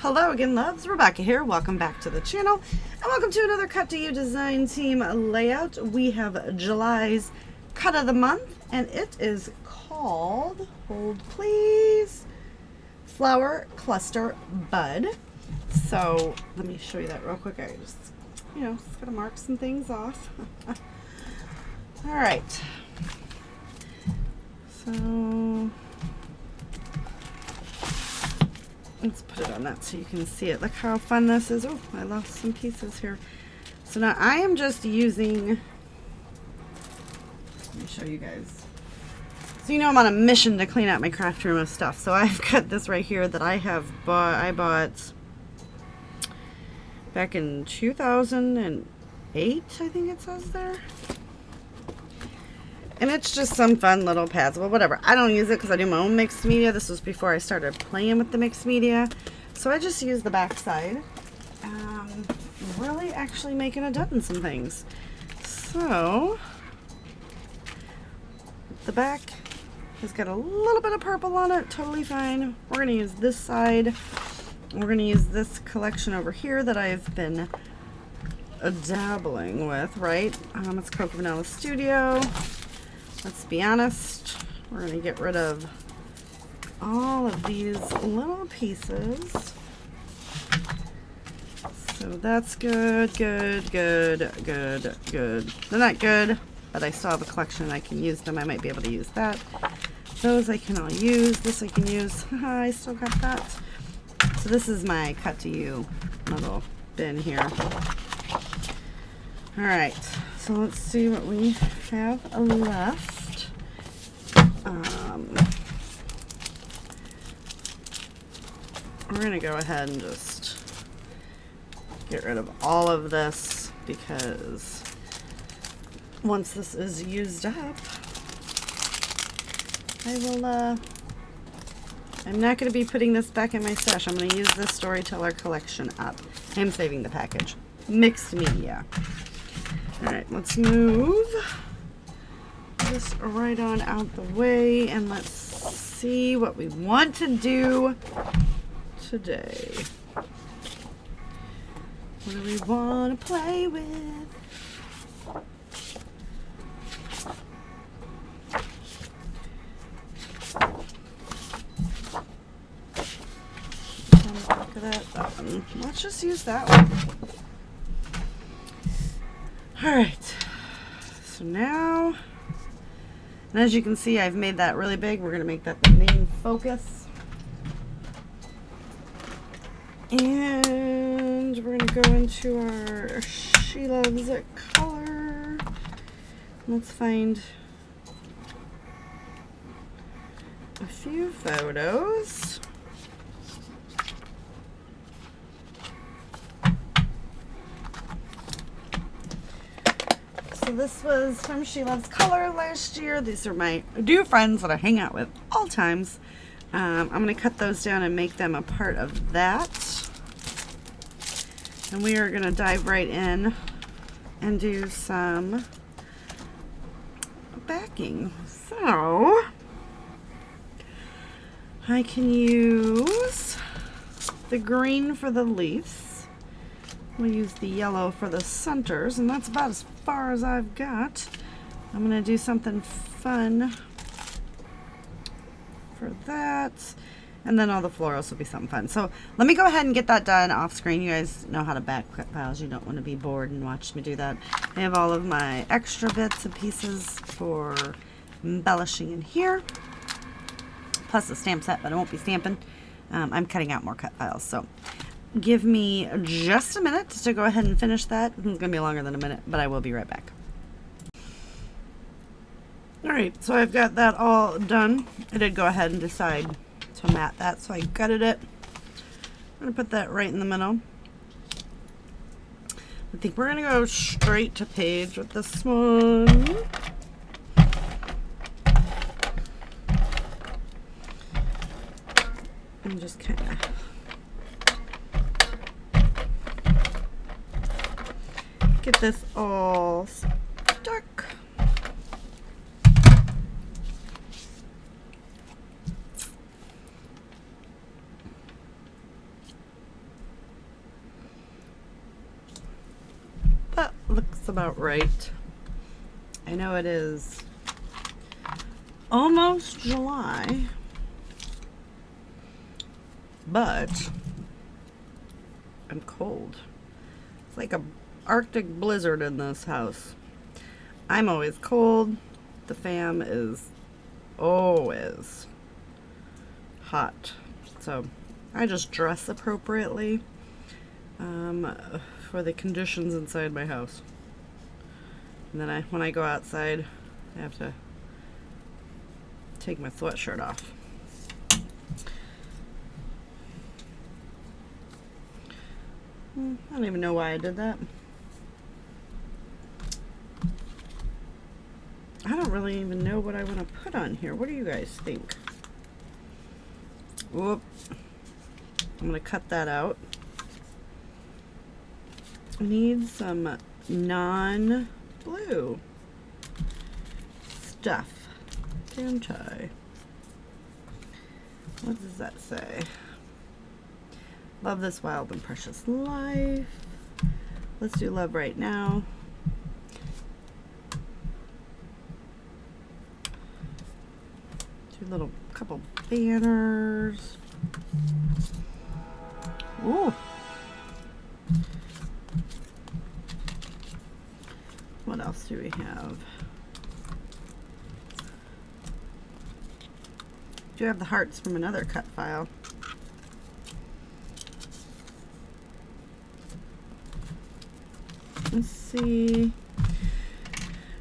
Hello again, loves. Rebecca here. Welcome back to the channel and welcome to another Cut to You Design Team layout. We have July's cut of the month and it is called, hold please, Flower Cluster Bud. So let me show you that real quick. I just, just gotta mark some things off. All right. So let's put it on that so you can see it. Look how fun this is. Oh, I lost some pieces here. So now I am just using, let me show you guys. So I'm on a mission to clean out my craft room of stuff. So I've got this right here that I bought back in 2008, I think it says there. And it's just some fun little pads. Well, whatever. I don't use it because I do my own mixed media. This was before I started playing with the mixed media. So I just use the back side. Really actually making a dent in some things. So the back has got a little bit of purple on it. Totally fine. We're going to use this side. We're going to use this collection over here that I've been dabbling with, right? It's Cocoa Vanilla Studio. Let's be honest, we're going to get rid of all of these little pieces. So that's good. They're not good, but I still have a collection and I can use them. I might be able to use that. Those I can all use. This I can use. I still got that. So this is my Cut to You little bin here. All right, so let's see what we have left. We're gonna go ahead and just get rid of all of this because once this is used up, I'm not gonna be putting this back in my stash. I'm gonna use this Storyteller collection up. I'm saving the package. Mixed media. All right, let's move this right on out the way and let's see what we want to do today. What do we want to play with? Look at that one. Let's just use that one. All right. So now, and as you can see, I've made that really big. We're going to make that the main focus. And we're going to go into our She Loves It color. Let's find a few photos. So this was from She Loves Color last year. These are my dear friends that I hang out with all times. I'm going to cut those down and make them a part of that. And we are going to dive right in and do some backing. So I can use the green for the leaves. We'll use the yellow for the centers, and that's about as far as I've got. I'm going to do something fun for that, and then all the florals will be something fun. So let me go ahead and get that done off screen. You guys know how to back cut files. You don't want to be bored and watch me do that. I have all of my extra bits and pieces for embellishing in here, plus the stamp set, but I won't be stamping. I'm cutting out more cut files, so give me just a minute to go ahead and finish that. It's going to be longer than a minute, but I will be right back. Alright, so I've got that all done. I did go ahead and decide to mat that, so I gutted it. I'm going to put that right in the middle. I think we're going to go straight to page with this one. And just kind of get this all stuck. That looks about right. I know it is almost July, but I'm cold. It's like a Arctic blizzard in this house. I'm always cold. The fam is always hot. So I just dress appropriately for the conditions inside my house. And then when I go outside, I have to take my sweatshirt off. I don't even know why I did that. I don't really even know what I want to put on here. What do you guys think? Whoop. I'm going to cut that out. I need some non-blue stuff, don't I? What does that say? Love this wild and precious life. Let's do love right now. Do a little couple banners. Ooh. What else do we have? Do have the hearts from another cut file. Let's see. All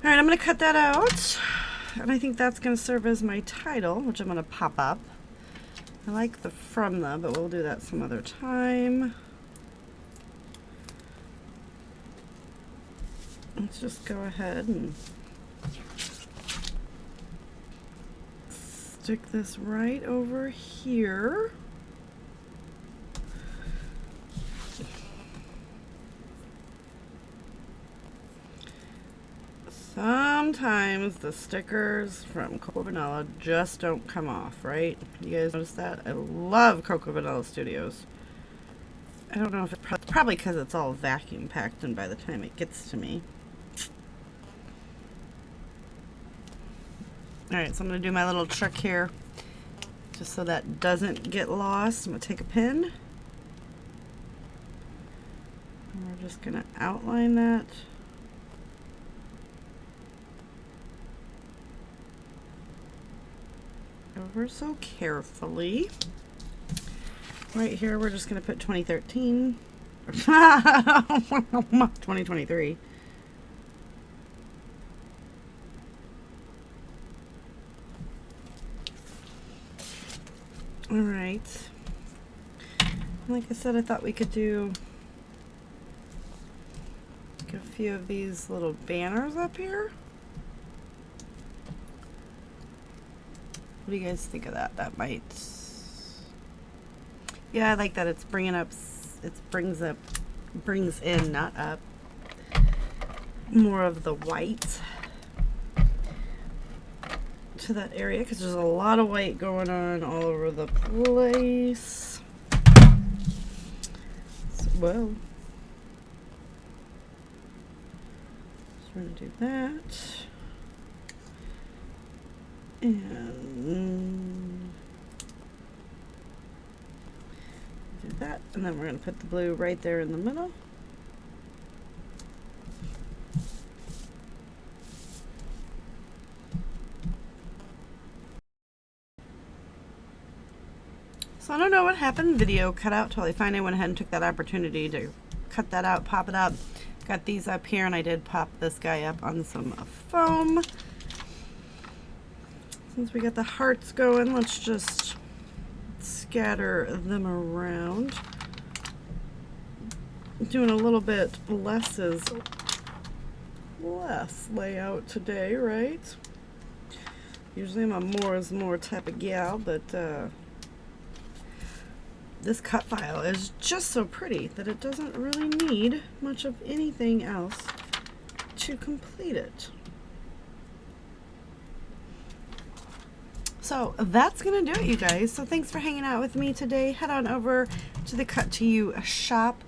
right, I'm going to cut that out. And I think that's going to serve as my title, which I'm going to pop up. I like the from the, but we'll do that some other time. Let's just go ahead and stick this right over here. Sometimes the stickers from Cocoa Vanilla just don't come off, right? You guys notice that? I love Cocoa Vanilla Studios. I don't know if it's probably because it's all vacuum packed and by the time it gets to me. Alright, so I'm going to do my little trick here just so that doesn't get lost. I'm going to take a pen and we're just going to outline that. Ever so carefully. Right here, we're just going to put 2013. 2023. All right. Like I said, I thought we could do a few of these little banners up here. What do you guys think of that? That might... Yeah, I like that it's bringing up... It brings in, not up, more of the white to that area, because there's a lot of white going on all over the place. So, well, so we're going to do that. And do that, and then we're going to put the blue right there in the middle. So I don't know what happened. Video cut out totally fine. I went ahead and took that opportunity to cut that out, pop it up. Got these up here, and I did pop this guy up on some foam. Since we got the hearts going, let's just scatter them around. Doing a little bit less is less layout today, right? Usually I'm a more is more type of gal, but this cut file is just so pretty that it doesn't really need much of anything else to complete it. So that's going to do it, you guys. So thanks for hanging out with me today. Head on over to the Cut to You shop.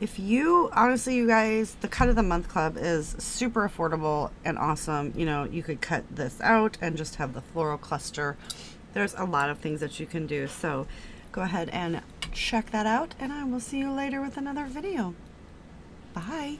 If you, honestly, you guys, the Cut of the Month Club is super affordable and awesome. You know, you could cut this out and just have the floral cluster. There's a lot of things that you can do. So go ahead and check that out, and I will see you later with another video. Bye.